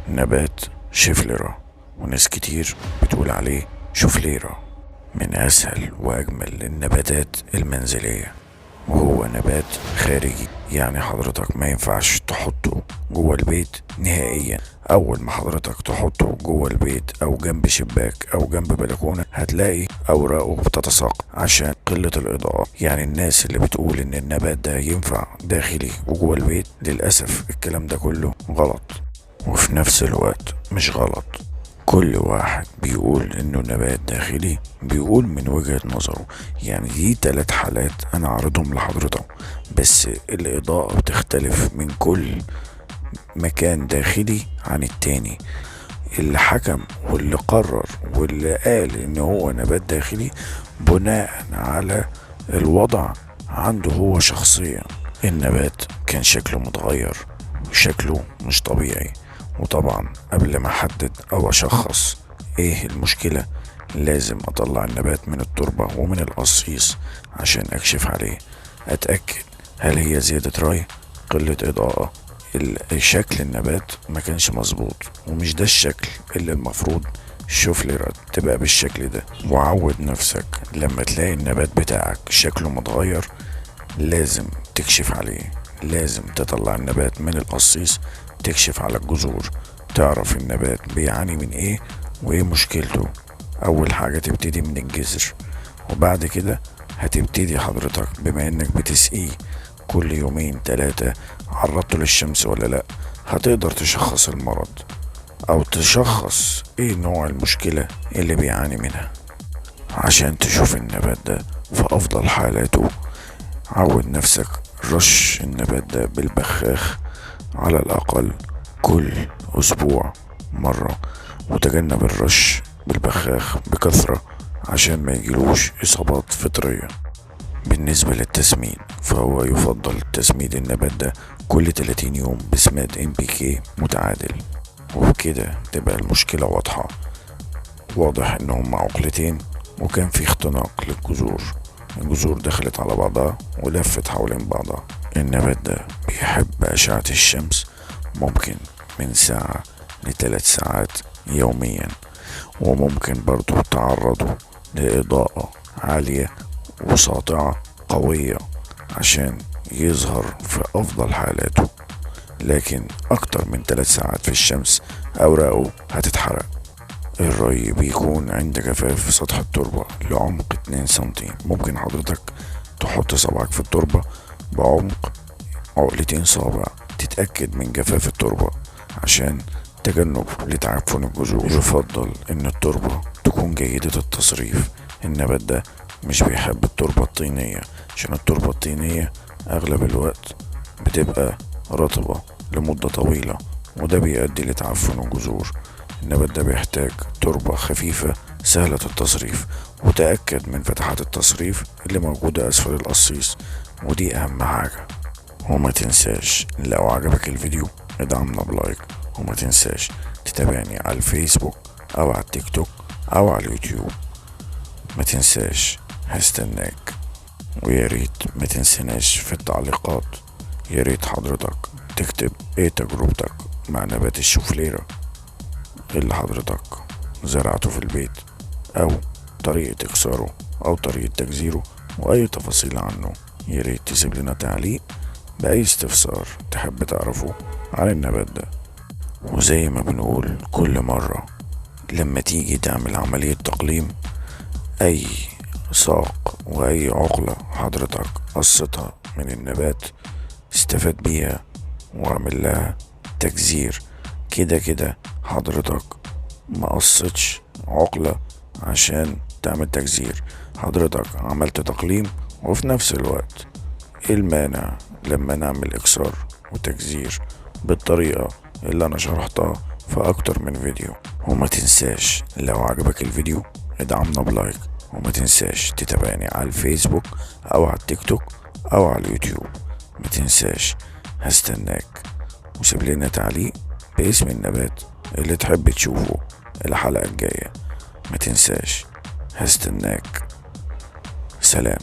نبات شفلرة، وناس كتير بتقول عليه شوفليرة، من أسهل وأجمل النباتات المنزلية. وهو نبات خارجي، يعني حضرتك ما ينفعش تحطه جوه البيت نهائيا. أول ما حضرتك تحطه جوه البيت أو جنب شباك أو جنب بلكونة هتلاقي أوراقه بتتساقط عشان قلة الإضاءة. يعني الناس اللي بتقول إن النبات ده ينفع داخلي وجوه البيت، للأسف الكلام ده كله غلط. وفي نفس الوقت مش غلط، كل واحد بيقول انه نبات داخلي بيقول من وجهة نظره. يعني دي 3 حالات انا عارضهم لحضرتك، بس الاضاءة بتختلف من كل مكان داخلي عن التاني. اللي حكم واللي قرر واللي قال ان هو نبات داخلي بناء على الوضع عنده هو شخصيا. النبات كان شكله متغير، شكله مش طبيعي. وطبعا قبل ما احدد او اشخص ايه المشكلة لازم اطلع النبات من التربة ومن القصيص عشان اكشف عليه، اتأكد هل هي زيادة ري، قلة اضاءة، شكل النبات ما كانش مظبوط ومش ده الشكل اللي المفروض الشوفليرة تبقى بالشكل ده. وعود نفسك لما تلاقي النبات بتاعك شكله متغير لازم تكشف عليه، لازم تطلع النبات من القصيص، تكشف على الجذور، تعرف النبات بيعاني من ايه وايه مشكلته. اول حاجة تبتدي من الجذر، وبعد كده هتبتدي حضرتك بما انك بتسقيه كل يومين 3 عرضته للشمس ولا لا، هتقدر تشخص المرض او تشخص ايه نوع المشكلة اللي بيعاني منها عشان تشوف النبات ده في افضل حالاته. عود نفسك رش النبات ده بالبخاخ على الأقل كل أسبوع مرة، وتجنب الرش بالبخاخ بكثرة عشان ما يجيلوش إصابات فطرية. بالنسبة للتسميد فهو يفضل تسميد النبات ده كل 30 يوم بسماد NPK متعادل، وبكده تبقى المشكلة واضحة. واضح انهم عقلتين وكان في اختناق للجذور، الجذور دخلت على بعضها ولفت حوالين بعضها. النبات ده بيحب أشعة الشمس، ممكن من ساعة ل3 ساعات يوميا، وممكن برضو تعرضه لإضاءة عالية وساطعة قوية عشان يظهر في أفضل حالاته. لكن أكتر من 3 ساعات في الشمس أوراقه هتتحرق. الري بيكون عند جفاف سطح التربة لعمق 2 سنتي. ممكن حضرتك تحط صبعك في التربة بعمق 2 صابع، تتأكد من جفاف التربة عشان تجنب لتعفن الجذور. يفضل ان التربة تكون جيدة التصريف. النبات ده مش بيحب التربة الطينية، عشان التربة الطينية اغلب الوقت بتبقى رطبة لمدة طويلة وده بيؤدي لتعفن الجذور. النبات ده بيحتاج تربة خفيفة سهلة التصريف، وتأكد من فتحات التصريف اللي موجودة أسفل القصيص، ودي أهم حاجة. وما تنساش لو عجبك الفيديو ادعمنا بلايك، وما تنساش تتابعني على الفيسبوك أو على التيك توك أو على اليوتيوب. ما تنساش، هستناك. ويا ريت ما تنسناش في التعليقات، يا ريت حضرتك تكتب ايه تجربتك مع نبات الشوفليرة اللي حضرتك زرعته في البيت، او طريقة اكساره او طريقة تجزيره، واي تفاصيل عنه. يا ريت تسيب لنا تعليق باي استفسار تحب تعرفه عن النبات ده. وزي ما بنقول كل مرة لما تيجي تعمل عملية تقليم اي ساق واي عقلة حضرتك قصتها من النبات استفاد بيها واعمل لها تجزير. كده كده حضرتك ما قصتش عقلة عشان تعمل تجزير، حضرتك عملت تقليم. وفي نفس الوقت ايه المانع لما نعمل اكسار وتجزير بالطريقة اللي انا شرحتها في اكتر من فيديو. وما تنساش لو عجبك الفيديو ادعمنا بلايك، وما تنساش تتابعني على الفيسبوك او على التيك توك او على اليوتيوب. ما تنساش، هستناك. وسيب لنا تعليق باسم النبات اللي تحب تشوفه الحلقة الجاية. ما تنساش، هستناك. سلام.